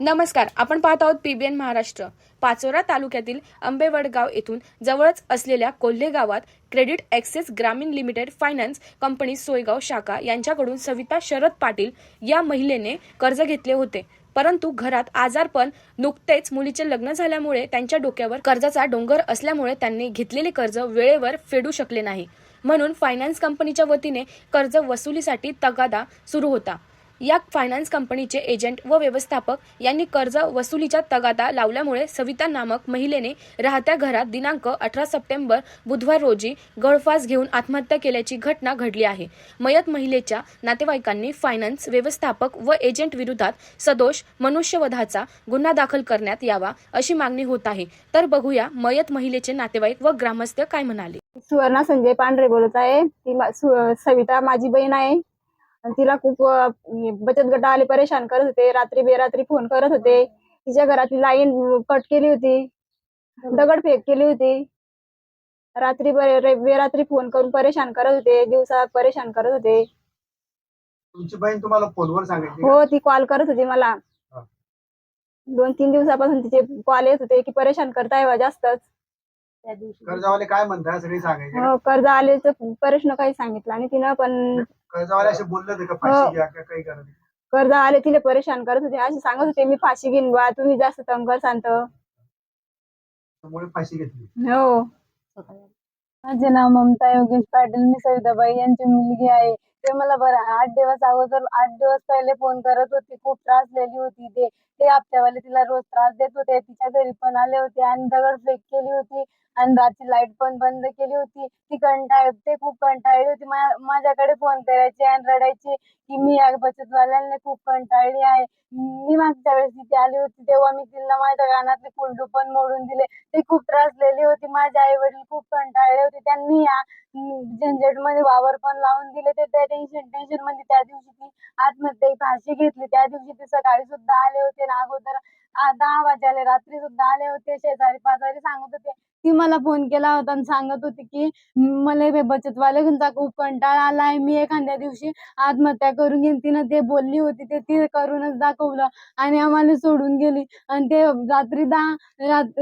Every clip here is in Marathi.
नमस्कार, आपण पाहत आहोत पीबीएन महाराष्ट्र। पाचोरा तालुक्यातील आंबेवडगाव येथून जवळच असलेल्या कोल्हे गावात क्रेडिट ॲक्सेस ग्रामीण लिमिटेड फायनान्स कंपनी सोयगाव शाखा यांच्याकडून सविता शरद पाटील या महिलेने कर्ज घेतले होते। परंतु घरात आजारपण, नुकतेच मुलीचे लग्न झाल्यामुळे त्यांच्या डोक्यावर कर्जाचा डोंगर असल्यामुळे त्यांनी घेतलेले कर्ज वेळेवर फेडू शकले नाही। म्हणून फायनान्स कंपनीच्या वतीने कर्ज वसुलीसाठी तगादा सुरू होता। या फायनान्स कंपनीचे एजंट व व्यवस्थापक यांनी कर्ज वसुलीचा तगादा लावल्यामुळे सविता नामक महिलेने राहत्या घरात दिनांक 18 सप्टेंबर बुधवार रोजी गळफास घेऊन आत्महत्या केल्याची घटना घडली आहे। मयत महिलेच्या नातेवाईकांनी फायनान्स व्यवस्थापक व एजंट विरोधात सदोष मनुष्यवधाचा गुन्हा दाखल करण्यात यावा अशी मागणी होत आहे। तर बघूया मयत महिलेचे नातेवाईक व ग्रामस्थ काय म्हणाले। सुवर्णा संजय पांढरे बोलत आहे। सविता माझी बहीण आहे। तिला खूप बचत गट आले परेशान करत होते। रात्री बेरात्री फोन करत होते। तिच्या घरातली लाईन कट केली होती, दगडफेक केली होती। रात्री बेरात्री फोन करून परेशान करत होते, दिवसा परेशान करत होते। तुमची बहीण तुम्हाला फोनवर सांगितली? हो, ती कॉल करत होती मला। 2-3 दिवसापासून तिचे कॉल येत होते की परेशान करताय जास्तच। कर्जवाले काय म्हणतात सगळे सांगायचे? हो, कर्ज आलेचं प्रश्न काही सांगितला आणि तिनं पण कर्जवाले असे बोलले होते का फाशी घ्या का काही करा? कर्ज आले तिला परेशान करत होते, असे सांगत होते मी फाशी घेईन बा, तुम्ही जास्त तंग करसान तर। त्यामुळे फाशी घेतली? हो। माझे नाव ममता योगेश पाटील, मी सविताबाई यांची मुलगी आहे। ते मला 8 दिवस अगोदर 8 दिवस पहिले फोन करत होते, खूप त्रासलेली होती। ते हप्त्यावाले तिला रोज त्रास देत होते। तिच्या घरी पण आले होते आणि दगडफेक केली होती आणि रात्री लाईट पण बंद केली होती। ते खूप कंटाळली होती। माझ्याकडे फोन करायची आणि रडायची की मी या बचतवाल्यांना खूप कंटाळली आहे। मी मागच्या वेळेस तिथे आली होती तेव्हा मी तिला माझ्या कानातले कुंडू पण मोडून दिले। ती खूप त्रासलेली होती। माझे आई वडील खूप कंटाळले होते। त्यांनी या झंझट मध्ये वावर पण लावून दिले। ते टेन्शन मध्ये त्या दिवशी ती आत्महत्या फाशी घेतली। त्या दिवशी ते सकाळी सुद्धा आले होते ना, अगोदर 10 वाजले रात्री सुद्धा आले होते। शेजारी पाजारी सांगत होते, ती मला फोन केला होता आणि सांगत होती की मला बचतवाल्यांचा खूप कंटाळा आलाय, मी एखाद्या दिवशी आत्महत्या करून घेईन। तिनं ते बोलली होती, ते करूनच दाखवलं आणि आम्हाला सोडून गेली। आणि ते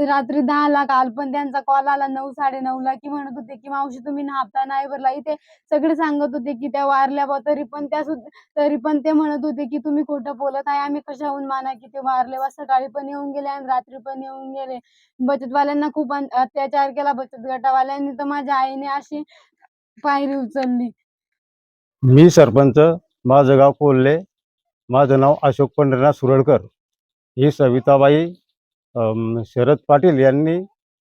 रात्री 10ला काल पण त्यांचा कॉल आला 9-9:30ला की म्हणत होते की मावशी तुम्ही हप्ता नाही भरला। इथे सगळे सांगत होते की त्या वारल्या बा, तरी पण ते म्हणत होते की तुम्ही खोटं बोलत आहे, आम्ही कशाहून माना की ते वारले बा। सकाळी पण येऊन गेले आणि रात्री पण येऊन गेले। बचतवाल्यांना खूप अत्याचार केला बचत गटावाल्यांनी, तर माझ्या आईने अशी पायरी उचलली। मी सरपंच, माझं गाव कोल्हे, माझं नाव अशोक पंढरीनाथ सुरळकर। ही सविताबाई शरद पाटील यांनी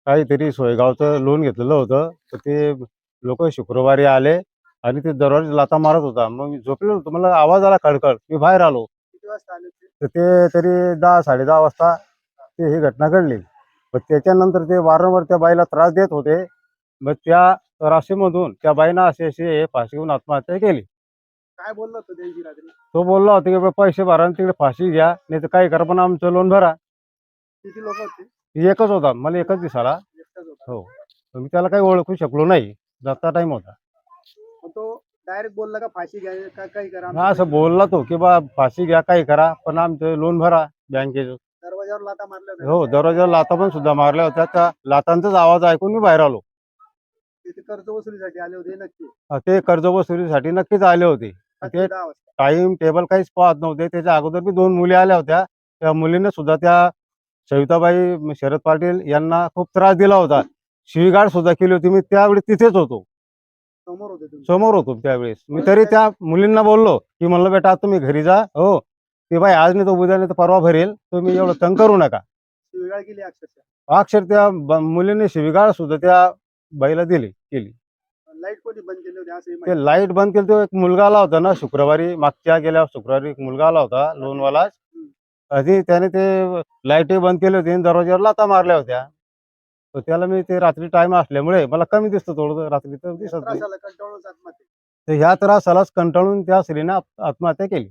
काहीतरी सोयगावचं लोन घेतलेलं होतं, तर ते लोक शुक्रवारी आले आणि ते दरवाजा लाथा मारत होता। मग मी झोपलेलो होतो, मला आवाज आला खडखड, मी बाहेर आलो। किती वाजता आले ते? तर ते तरी 10-10:30 वाजता ते ही घटना घडली। पण त्याच्यानंतर ते वारंवार त्या बाईला त्रास देत होते। मग त्या राशीमधून त्या बाईनं अशी फाशी घेऊन आत्महत्या केली। काय बोललो होतो त्यांची रात्री? तो बोलला होता की पैसे भरा आणि तिकडे फाशी घ्या, नाही तर काही करा पण आमचं लोन भरा। किती लोक होते? एकच होता, मला एकच दिसाला। एकटाच होता? हो, पण मी त्याला काही ओळखू शकलो नाही, जाता टाइम होता। मग तो डायरेक्ट बोलला का फाशी घ्या का काही करा? हा, असं बोलला तो की बा फाशी घ्या, काही करा पण आमचं लोन भरा बँकेचं। दरवाजावर लाथा मारल्या होत्या? हो, दरवाजावर लाथा पण सुद्धा मारल्या होत्या। त्या लाथांचाच आवाज ऐकून मी बाहेर आलो। ते कर्ज वसुलीसाठी आले होते नक्की? ते कर्ज वसुलीसाठी नक्कीच आले होते। रात्री ते 10 वाजता? टाइम टेबल काहीच पाहत नव्हते। त्याच्या अगोदर मी 2 मुली आल्या होत्या, त्या मुलीने सुद्धा त्या सविताबाई शरद पाटील यांना खूप त्रास दिला होता, शिवीगाळ सुद्धा केली होती। मी त्यावेळी तिथेच होतो, समोर होते तुम्ही? समोर होतो त्यावेळेस। मी तरी त्या मुलींना बोललो की म्हणलं बेटा तुम्ही घरी जा, हो ते बाई आज नाही तर उद्या नाही तर परवा भरेल, तुम्ही एवढं तंग करू नका। शिवीगाळ केली अक्षरशः? अक्षर त्या मुलीने शिवीगाळ सुद्धा त्या बाईला केली। लाईट कोणी बंद केली होती असं ते लाईट बंद केली, तो एक मुलगा आला होता ना शुक्रवारी, गेल्या शुक्रवारी एक मुलगा आला होता लोनवाला। आधी त्याने ते लाईटही बंद केली होती आणि दरवाजावर लाथा मारल्या होत्या। तर त्याला मी ते रात्री टाइम असल्यामुळे मला कमी दिसतं थोडं, रात्री तर दिसत नाही। त्रासाला कंटाळून आत्महत्या? तर ह्या त्रासालाच कंटाळून त्या स्त्रीने आत्महत्या केली।